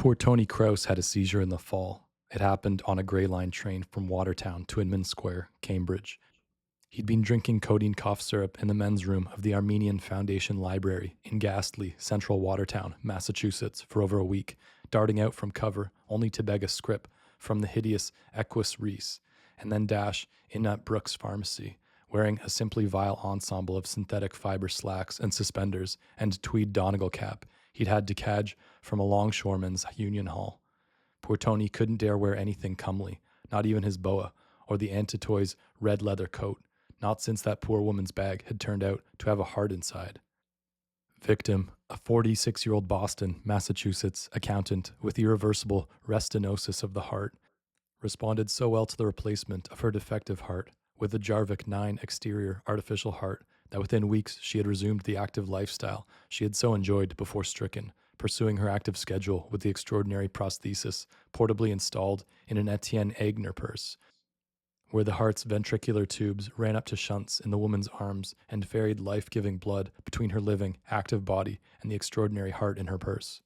Poor Tony Krause had a seizure in the fall. It happened on a Grey Line train from Watertown to Inman Square, Cambridge. He'd been drinking codeine cough syrup in the men's room of the Armenian Foundation Library in ghastly central Watertown, Massachusetts, for over a week, darting out from cover only to beg a scrip from the hideous Equus Reese, and then dash in at Brooks Pharmacy, wearing a simply vile ensemble of synthetic fiber slacks and suspenders and tweed Donegal cap he'd had to cadge from a longshoreman's union hall. Poor Tony couldn't dare wear anything comely, not even his boa, or the Antitoy's red leather coat, not since that poor woman's bag had turned out to have a heart inside. Victim, a 46-year-old Boston, Massachusetts accountant with irreversible restenosis of the heart, responded so well to the replacement of her defective heart with a Jarvik 9 exterior artificial heart that within weeks she had resumed the active lifestyle she had so enjoyed before stricken, pursuing her active schedule with the extraordinary prosthesis portably installed in an Etienne Aigner purse, where the heart's ventricular tubes ran up to shunts in the woman's arms and ferried life-giving blood between her living, active body and the extraordinary heart in her purse.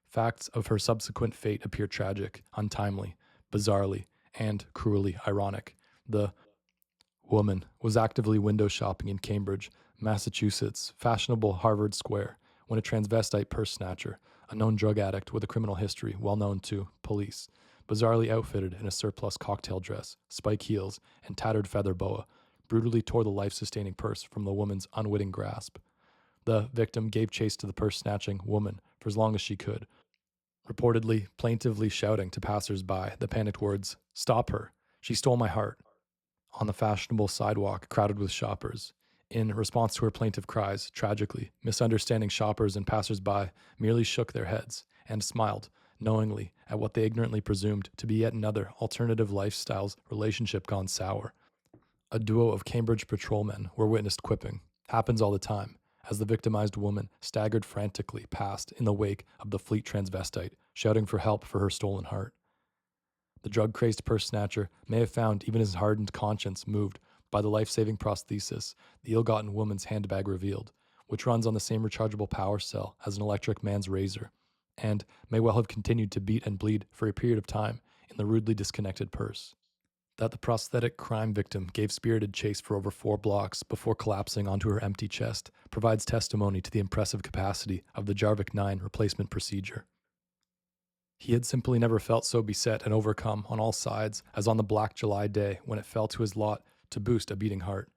Facts of her subsequent fate appear tragic, untimely, bizarrely, and cruelly ironic. The woman was actively window shopping in Cambridge, Massachusetts, fashionable Harvard Square, when a transvestite purse snatcher, a known drug addict with a criminal history well known to police, bizarrely outfitted in a surplus cocktail dress, spike heels, and tattered feather boa, brutally tore the life-sustaining purse from the woman's unwitting grasp. The victim gave chase to the purse-snatching woman for as long as she could, reportedly plaintively shouting to passers-by the panicked words, "Stop her! She stole my heart!" on the fashionable sidewalk crowded with shoppers. In response to her plaintive cries, tragically, misunderstanding shoppers and passers-by merely shook their heads and smiled knowingly at what they ignorantly presumed to be yet another alternative lifestyle's relationship gone sour. A duo of Cambridge patrolmen were witnessed quipping, "Happens all the time," as the victimized woman staggered frantically past in the wake of the fleet transvestite, shouting for help for her stolen heart. The drug-crazed purse snatcher may have found even his hardened conscience moved by the life-saving prosthesis the ill-gotten woman's handbag revealed, which runs on the same rechargeable power cell as an electric man's razor, and may well have continued to beat and bleed for a period of time in the rudely disconnected purse. That the prosthetic crime victim gave spirited chase for over 4 blocks before collapsing onto her empty chest provides testimony to the impressive capacity of the Jarvik 9 replacement procedure. He had simply never felt so beset and overcome on all sides as on the black July day when it fell to his lot to boost a beating heart.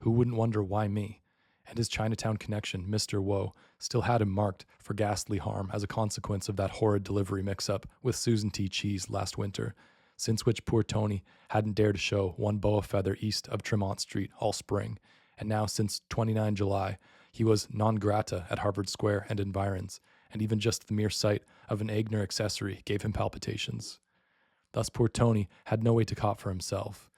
Who wouldn't wonder why me? And his Chinatown connection, Mr. Woe, still had him marked for ghastly harm as a consequence of that horrid delivery mix-up with Susan T. Cheese last winter, since which poor Tony hadn't dared to show one boa feather east of Tremont Street all spring, and now since 29 July, he was non grata at Harvard Square and environs, and even just the mere sight of an Aigner accessory gave him palpitations. Thus poor Tony had no way to cop for himself.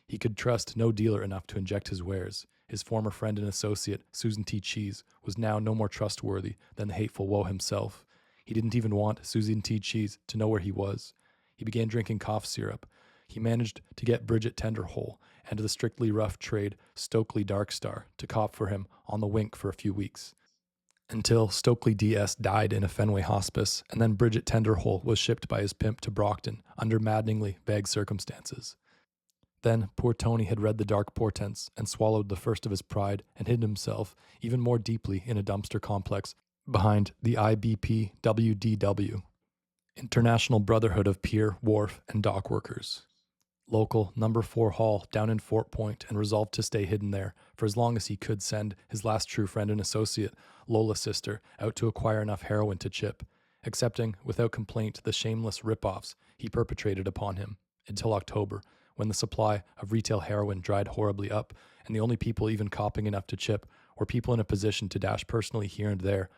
He could trust no dealer enough to inject his wares. His former friend and associate, Susan T. Cheese, was now no more trustworthy than the hateful Woe himself. He didn't even want Susan T. Cheese to know where he was. He began drinking cough syrup. He managed to get Bridget Tenderhole and the strictly rough trade Stokely Darkstar to cop for him on the wink for a few weeks, until Stokely DS died in a Fenway hospice, and then Bridget Tenderhole was shipped by his pimp to Brockton under maddeningly vague circumstances. Then poor Tony had read the dark portents and swallowed the first of his pride and hid himself even more deeply in a dumpster complex behind the IBPWDW, International Brotherhood of Pier, Wharf, and Dock Workers. Local number 4 Hall down in Fort Point, and resolved to stay hidden there for as long as he could send his last true friend and associate, Lola's sister, out to acquire enough heroin to chip, accepting without complaint the shameless rip-offs he perpetrated upon him, until October, when the supply of retail heroin dried horribly up, and the only people even copping enough to chip were people in a position to dash personally here and there,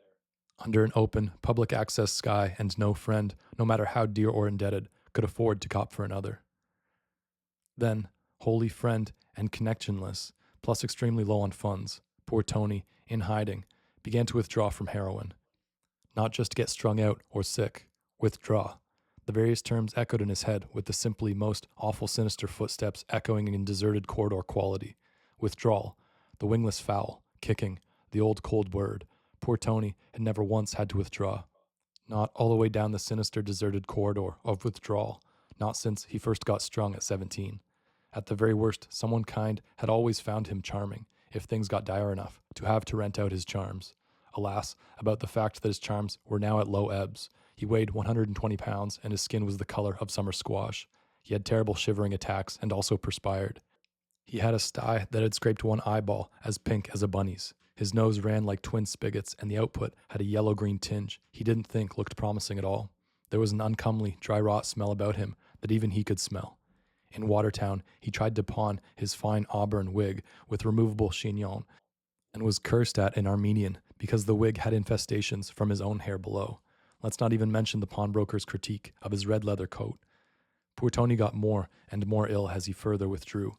under an open, public access sky, and no friend, no matter how dear or indebted, could afford to cop for another. Then, wholly friend and connectionless, plus extremely low on funds, poor Tony, in hiding, began to withdraw from heroin. Not just get strung out or sick, withdraw. The various terms echoed in his head with the simply most awful sinister footsteps echoing in deserted corridor quality. Withdrawal, the wingless fowl, kicking, the old cold word. Poor Tony had never once had to withdraw. Not all the way down the sinister, deserted corridor of withdrawal, not since he first got strung at 17. At the very worst, someone kind had always found him charming, if things got dire enough, to have to rent out his charms. Alas, about the fact that his charms were now at low ebbs. He weighed 120 pounds, and his skin was the color of summer squash. He had terrible shivering attacks and also perspired. He had a sty that had scraped one eyeball as pink as a bunny's. His nose ran like twin spigots, and the output had a yellow-green tinge he didn't think looked promising at all. There was an uncomely, dry rot smell about him that even he could smell. In Watertown, he tried to pawn his fine auburn wig with removable chignon, and was cursed at in Armenian because the wig had infestations from his own hair below. Let's not even mention the pawnbroker's critique of his red leather coat. Poor Tony got more and more ill as he further withdrew.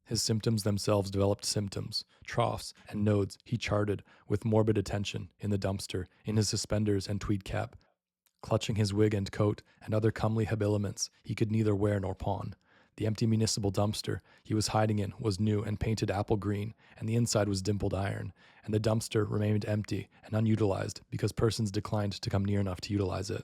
His symptoms themselves developed symptoms, troughs, and nodes he charted with morbid attention in the dumpster, in his suspenders and tweed cap, clutching his wig and coat and other comely habiliments he could neither wear nor pawn. The empty municipal dumpster he was hiding in was new and painted apple green, and the inside was dimpled iron, and the dumpster remained empty and unutilized because persons declined to come near enough to utilize it.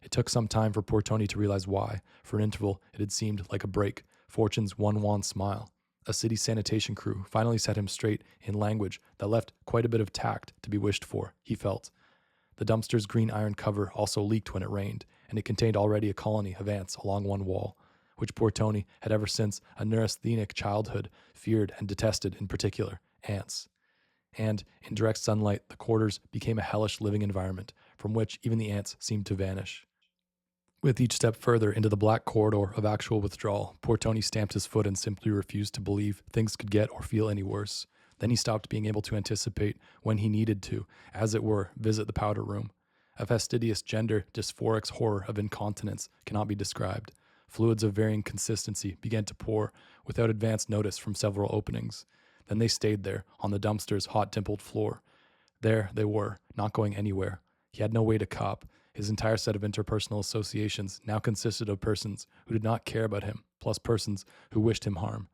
It took some time for poor Tony to realize why. For an interval, it had seemed like a break, fortune's one wan smile. A city sanitation crew finally set him straight in language that left quite a bit of tact to be wished for, he felt. The dumpster's green iron cover also leaked when it rained, and it contained already a colony of ants along one wall, which poor Tony had ever since a neurasthenic childhood feared and detested, in particular, ants. And, in direct sunlight, the quarters became a hellish living environment from which even the ants seemed to vanish. With each step further into the black corridor of actual withdrawal, poor Tony stamped his foot and simply refused to believe things could get or feel any worse. Then he stopped being able to anticipate when he needed to, as it were, visit the powder room. A fastidious gender dysphoric's horror of incontinence cannot be described. Fluids of varying consistency began to pour without advance notice from several openings. Then they stayed there, on the dumpster's hot dimpled floor. There they were, not going anywhere. He had no way to cop. His entire set of interpersonal associations now consisted of persons who did not care about him, plus persons who wished him harm.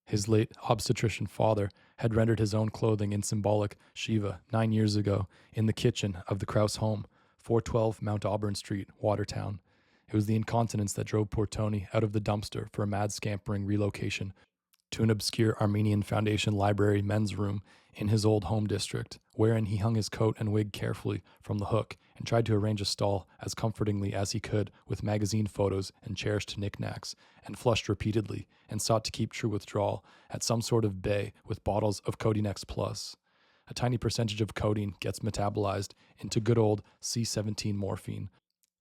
His late obstetrician father had rendered his own clothing in symbolic Shiva 9 years ago in the kitchen of the Krause home, 412 Mount Auburn Street, Watertown. It was the incontinence that drove poor Tony out of the dumpster for a mad scampering relocation to an obscure Armenian Foundation library men's room in his old home district, wherein he hung his coat and wig carefully from the hook and tried to arrange a stall as comfortingly as he could with magazine photos and cherished knickknacks, and flushed repeatedly and sought to keep true withdrawal at some sort of bay with bottles of Codeine X Plus. A tiny percentage of codeine gets metabolized into good old C17 morphine,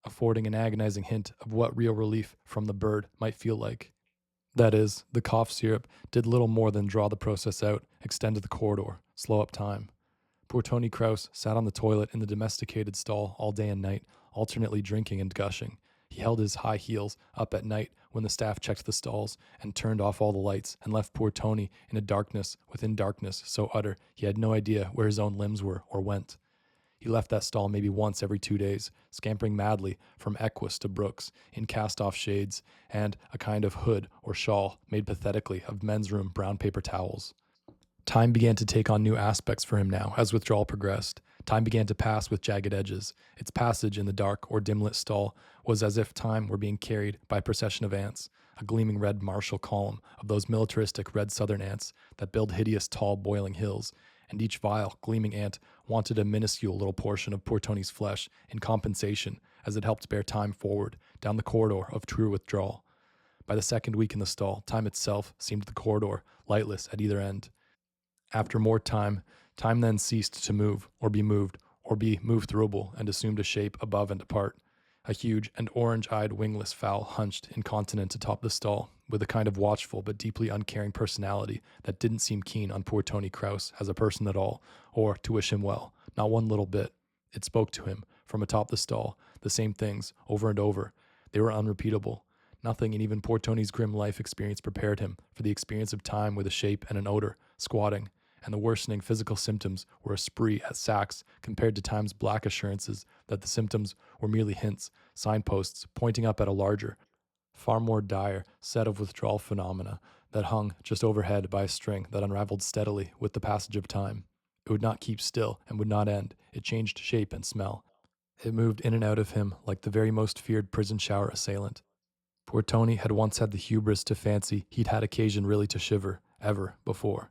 affording an agonizing hint of what real relief from the bird might feel like. That is, the cough syrup did little more than draw the process out, extend the corridor, slow up time. Poor Tony Krause sat on the toilet in the domesticated stall all day and night, alternately drinking and gushing. He held his high heels up at night when the staff checked the stalls and turned off all the lights and left poor Tony in a darkness within darkness so utter he had no idea where his own limbs were or went. He left that stall maybe once every 2 days, scampering madly from Equus to Brooks in cast-off shades and a kind of hood or shawl made pathetically of men's room brown paper towels. Time began to take on new aspects for him now as withdrawal progressed. Time began to pass with jagged edges. Its passage in the dark or dim-lit stall was as if time were being carried by a procession of ants, a gleaming red martial column of those militaristic red southern ants that build hideous tall boiling hills, and each vile, gleaming ant wanted a minuscule little portion of poor Tony's flesh in compensation as it helped bear time forward down the corridor of true withdrawal. By the second week in the stall, time itself seemed the corridor, lightless at either end. After more time, time then ceased to move, or be moved throughable, and assumed a shape above and apart. A huge and orange-eyed wingless fowl hunched incontinent atop the stall, with a kind of watchful but deeply uncaring personality that didn't seem keen on poor Tony Krause as a person at all, or to wish him well, not one little bit. It spoke to him, from atop the stall, the same things, over and over. They were unrepeatable. Nothing in even poor Tony's grim life experience prepared him for the experience of time with a shape and an odor, squatting, and the worsening physical symptoms were a spree at sacks compared to time's black assurances that the symptoms were merely hints, signposts pointing up at a larger, far more dire set of withdrawal phenomena that hung just overhead by a string that unraveled steadily with the passage of time. It would not keep still and would not end. It changed shape and smell. It moved in and out of him like the very most feared prison shower assailant. Poor Tony had once had the hubris to fancy he'd had occasion really to shiver, ever, before.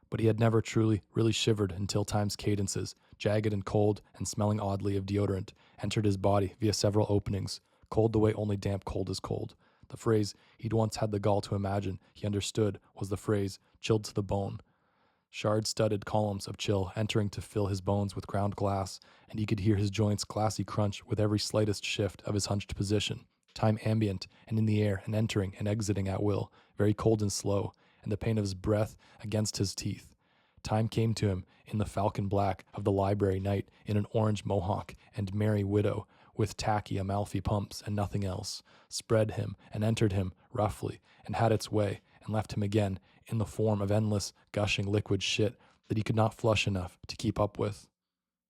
But he had never truly, really shivered until Time's cadences, jagged and cold and smelling oddly of deodorant, entered his body via several openings, cold the way only damp cold is cold. The phrase he'd once had the gall to imagine he understood was the phrase, chilled to the bone. Shard-studded columns of chill entering to fill his bones with ground glass, and he could hear his joints glassy crunch with every slightest shift of his hunched position. Time ambient and in the air and entering and exiting at will, very cold and slow, and the pain of his breath against his teeth. Time came to him in the falcon black of the library night in an orange mohawk and merry widow with tacky Amalfi pumps and nothing else, spread him and entered him roughly and had its way and left him again in the form of endless, gushing liquid shit that he could not flush enough to keep up with.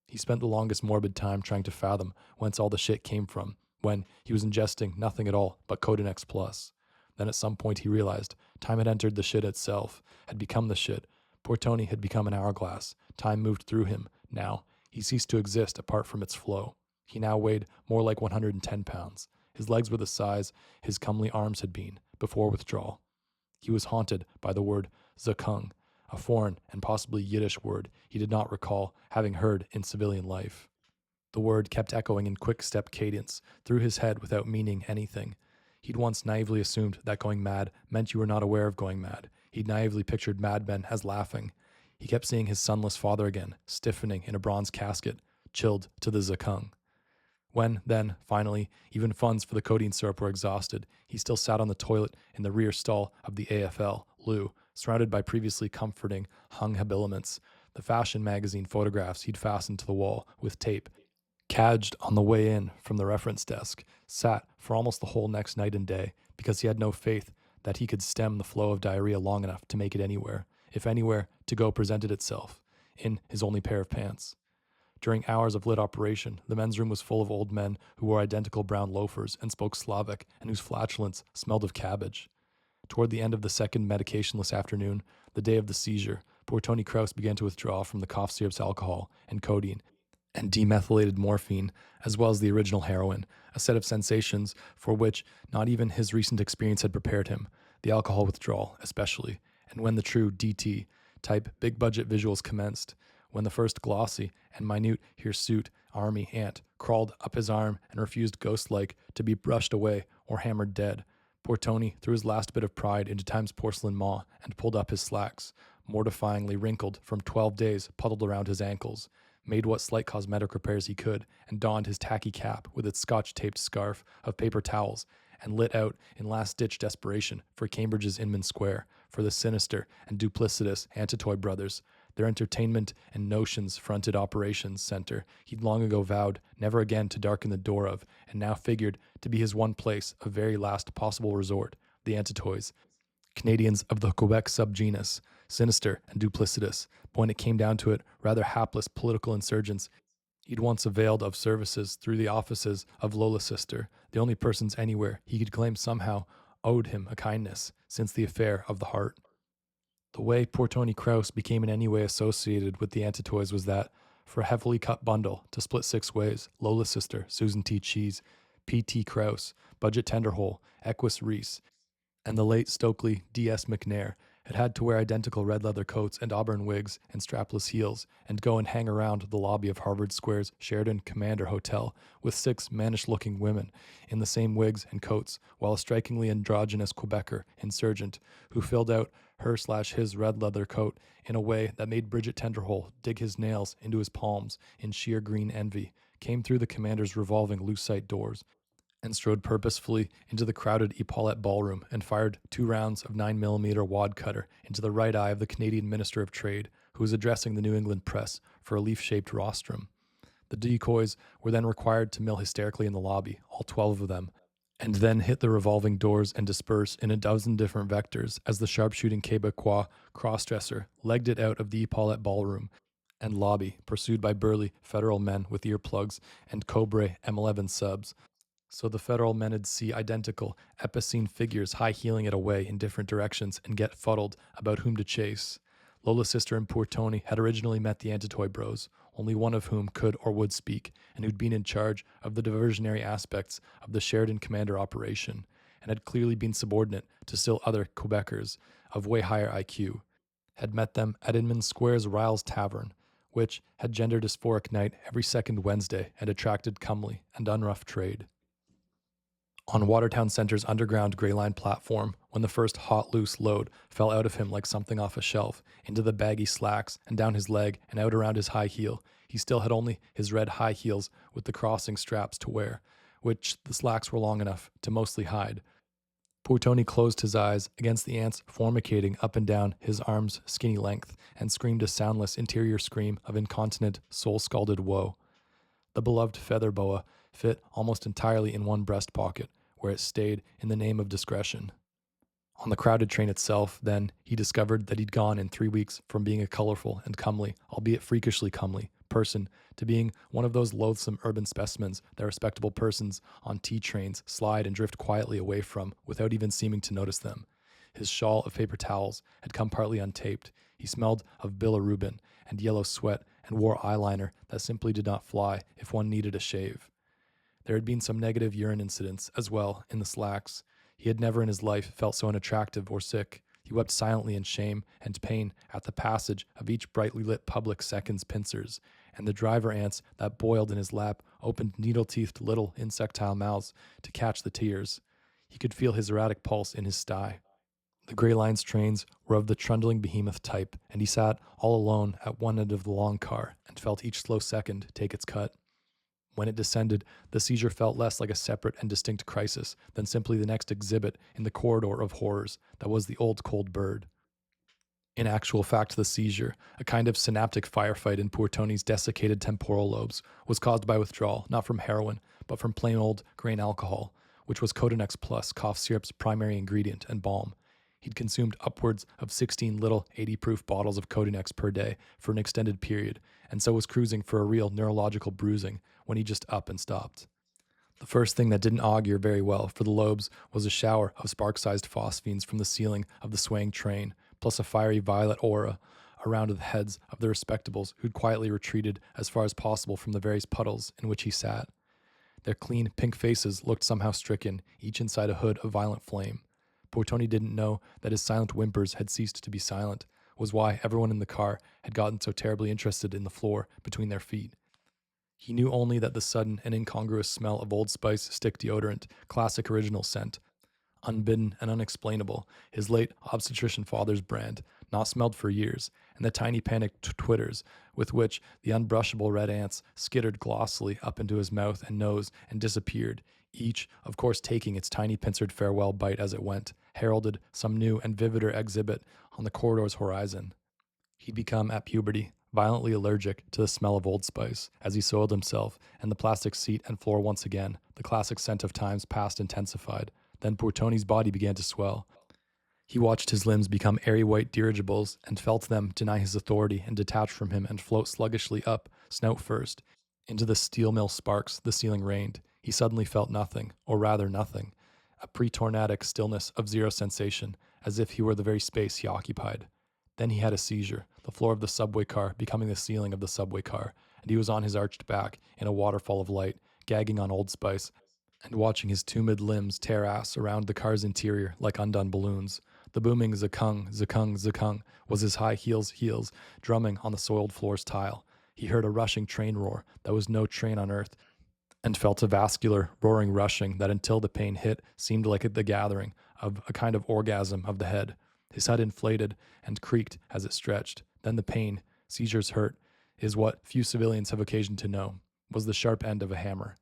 He spent the longest morbid time trying to fathom whence all the shit came from, when he was ingesting nothing at all but Codenex Plus. Then at some point he realized time had entered the shit itself, had become the shit. Poor Tony had become an hourglass. Time moved through him. Now, he ceased to exist apart from its flow. He now weighed more like 110 pounds. His legs were the size his comely arms had been, before withdrawal. He was haunted by the word zakung, a foreign and possibly Yiddish word he did not recall having heard in civilian life. The word kept echoing in quick-step cadence through his head without meaning anything. He'd once naively assumed that going mad meant you were not aware of going mad. He'd naively pictured madmen as laughing. He kept seeing his sonless father again, stiffening in a bronze casket, chilled to the zakung. When, then, finally, even funds for the codeine syrup were exhausted, he still sat on the toilet in the rear stall of the AFL, Lou, surrounded by previously comforting hung habiliments, the fashion magazine photographs he'd fastened to the wall with tape, cadged on the way in from the reference desk, sat for almost the whole next night and day because he had no faith that he could stem the flow of diarrhea long enough to make it anywhere, if anywhere to go presented itself, in his only pair of pants. During hours of lit operation, the men's room was full of old men who wore identical brown loafers and spoke Slavic and whose flatulence smelled of cabbage. Toward the end of the second medicationless afternoon, the day of the seizure, poor Tony Krause began to withdraw from the cough syrups, alcohol, and codeine, and demethylated morphine, as well as the original heroin, a set of sensations for which not even his recent experience had prepared him, the alcohol withdrawal especially, and when the true DT type big-budget visuals commenced, when the first glossy and minute hirsute army ant crawled up his arm and refused ghost-like to be brushed away or hammered dead, poor Tony threw his last bit of pride into Time's porcelain maw and pulled up his slacks, mortifyingly wrinkled from 12 days puddled around his ankles, made what slight cosmetic repairs he could, and donned his tacky cap with its scotch-taped scarf of paper towels, and lit out in last-ditch desperation for Cambridge's Inman Square, for the sinister and duplicitous Antitoy brothers, their entertainment and notions-fronted operations center he'd long ago vowed never again to darken the door of, and now figured to be his one place of very last possible resort, the Antitoys, Canadians of the Quebec subgenus, sinister and duplicitous, but when it came down to it, rather hapless political insurgents he'd once availed of services through the offices of Lola's sister, the only persons anywhere he could claim somehow owed him a kindness since the affair of the heart. The way poor Tony Krause became in any way associated with the Antitoys was that, for a heavily cut bundle to split 6 ways, Lola's sister, Susan T. Cheese, P.T. Krause, Budget Tenderhole, Equus Reese, and the late Stokely D.S. McNair had to wear identical red leather coats and auburn wigs and strapless heels and go and hang around the lobby of Harvard Square's Sheridan Commander Hotel with 6 mannish-looking women in the same wigs and coats, while a strikingly androgynous Quebecer insurgent who filled out her/his red leather coat in a way that made Bridget Tenderhole dig his nails into his palms in sheer green envy, came through the commander's revolving lucite doors and strode purposefully into the crowded Epaulette ballroom and fired 2 rounds of 9mm wad cutter into the right eye of the Canadian Minister of Trade, who was addressing the New England press for a leaf-shaped rostrum. The decoys were then required to mill hysterically in the lobby, all 12 of them, and then hit the revolving doors and disperse in a dozen different vectors as the sharpshooting Quebecois cross-dresser legged it out of the Epaulette ballroom and lobby, pursued by burly federal men with earplugs and Cobra M11 subs. So the federal men'd see identical epicene figures high-heeling it away in different directions and get fuddled about whom to chase. Lola's sister and poor Tony had originally met the Antitoy bros, only one of whom could or would speak, and who'd been in charge of the diversionary aspects of the Sheridan Commander operation, and had clearly been subordinate to still other Quebecers of way higher IQ, had met them at Inman Square's Riles Tavern, which had gender dysphoric night every second Wednesday and attracted comely and unrough trade. On Watertown Center's underground Grey Line platform, when the first hot loose load fell out of him like something off a shelf, into the baggy slacks and down his leg and out around his high heel, he still had only his red high heels with the crossing straps to wear, which the slacks were long enough to mostly hide. Poor Tony closed his eyes against the ants formicating up and down his arm's skinny length and screamed a soundless interior scream of incontinent, soul-scalded woe. The beloved feather boa fit almost entirely in one breast pocket, where it stayed in the name of discretion. On the crowded train itself, then, he discovered that he'd gone in 3 weeks from being a colorful and comely, albeit freakishly comely, person to being one of those loathsome urban specimens that respectable persons on tea trains slide and drift quietly away from without even seeming to notice them. His shawl of paper towels had come partly untaped. He smelled of bilirubin and yellow sweat and wore eyeliner that simply did not fly if one needed a shave. There had been some negative urine incidents as well in the slacks. He had never in his life felt so unattractive or sick. He wept silently in shame and pain at the passage of each brightly lit public second's pincers, and the driver ants that boiled in his lap opened needle-teethed little insectile mouths to catch the tears. He could feel his erratic pulse in his sty. The Grey Line's trains were of the trundling behemoth type, and he sat all alone at one end of the long car and felt each slow second take its cut. When it descended, the seizure felt less like a separate and distinct crisis than simply the next exhibit in the corridor of horrors that was the old cold bird. In actual fact, the seizure, a kind of synaptic firefight in poor Tony's desiccated temporal lobes, was caused by withdrawal, not from heroin, but from plain old grain alcohol, which was Codenex Plus, cough syrup's primary ingredient and balm. He'd consumed upwards of 16 little 80-proof bottles of Codenex per day for an extended period, and so was cruising for a real neurological bruising when he just up and stopped. The first thing that didn't augur very well for the lobes was a shower of spark-sized phosphenes from the ceiling of the swaying train, plus a fiery violet aura around the heads of the respectables who'd quietly retreated as far as possible from the various puddles in which he sat. Their clean pink faces looked somehow stricken, each inside a hood of violent flame. Poor Tony didn't know that his silent whimpers had ceased to be silent, was why everyone in the car had gotten so terribly interested in the floor between their feet. He knew only that the sudden and incongruous smell of Old Spice stick deodorant, classic original scent, unbidden and unexplainable, his late obstetrician father's brand, not smelled for years, and the tiny panicked twitters with which the unbrushable red ants skittered glossily up into his mouth and nose and disappeared, each, of course, taking its tiny pincered farewell bite as it went, heralded some new and vivider exhibit on the corridor's horizon. He'd become, at puberty, violently allergic to the smell of Old Spice as he soiled himself, and the plastic seat and floor once again, the classic scent of times past intensified. Then poor Tony's body began to swell. He watched his limbs become airy white dirigibles and felt them deny his authority and detach from him and float sluggishly up, snout first, into the steel mill sparks the ceiling rained. He suddenly felt nothing, or rather nothing, a pre-tornadic stillness of zero sensation, as if he were the very space he occupied. Then he had a seizure, the floor of the subway car becoming the ceiling of the subway car, and he was on his arched back in a waterfall of light, gagging on Old Spice, and watching his tumid limbs tear ass around the car's interior like undone balloons. The booming zakung, zakung, zakung was his high heels drumming on the soiled floor's tile. He heard a rushing train roar that was no train on earth, and felt a vascular, roaring rushing that until the pain hit seemed like the gathering of a kind of orgasm of the head. His head inflated and creaked as it stretched. Then the pain, seizures hurt, is what few civilians have occasion to know, was the sharp end of a hammer.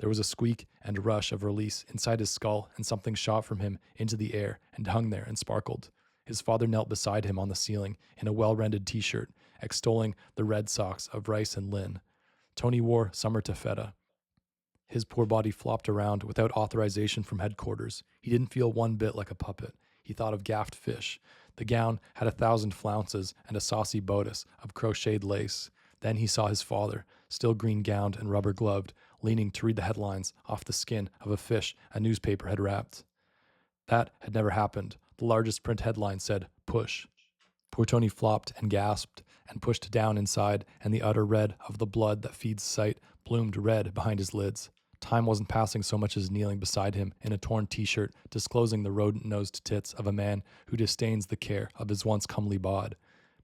There was a squeak and a rush of release inside his skull, and something shot from him into the air and hung there and sparkled. His father knelt beside him on the ceiling in a well-rendered t-shirt, extolling the red socks of rice and lin. Tony wore summer taffeta. His poor body flopped around without authorization from headquarters. He didn't feel one bit like a puppet. He thought of gaffed fish. The gown had 1,000 flounces and a saucy bodice of crocheted lace. Then he saw his father, still green-gowned and rubber-gloved, leaning to read the headlines off the skin of a fish a newspaper had wrapped. That had never happened. The largest print headline said, "Push." Poor Tony flopped and gasped and pushed down inside, and the utter red of the blood that feeds sight bloomed red behind his lids. Time wasn't passing so much as kneeling beside him in a torn t-shirt, disclosing the rodent-nosed tits of a man who disdains the care of his once comely bod.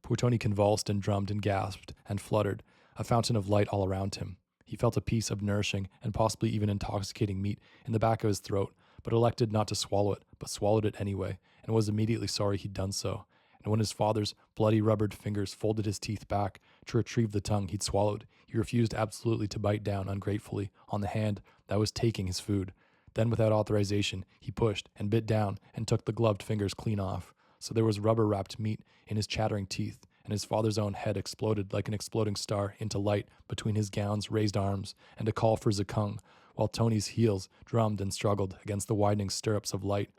Poor Tony convulsed and drummed and gasped and fluttered, a fountain of light all around him. He felt a piece of nourishing and possibly even intoxicating meat in the back of his throat, but elected not to swallow it, but swallowed it anyway, and was immediately sorry he'd done so. And when his father's bloody rubbered fingers folded his teeth back to retrieve the tongue he'd swallowed, he refused absolutely to bite down ungratefully on the hand that was taking his food. Then, without authorization, he pushed and bit down and took the gloved fingers clean off. So there was rubber-wrapped meat in his chattering teeth, and his father's own head exploded like an exploding star into light between his gown's raised arms and a call for Zakung, while Tony's heels drummed and struggled against the widening stirrups of light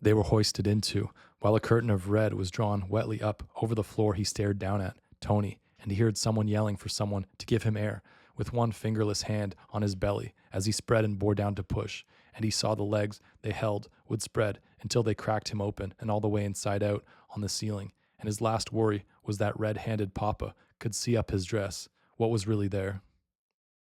they were hoisted into, while a curtain of red was drawn wetly up over the floor. He stared down at Tony, and he heard someone yelling for someone to give him air, with one fingerless hand on his belly as he spread and bore down to push, and he saw the legs they held would spread until they cracked him open and all the way inside out on the ceiling, and his last worry was that red-handed papa could see up his dress what was really there.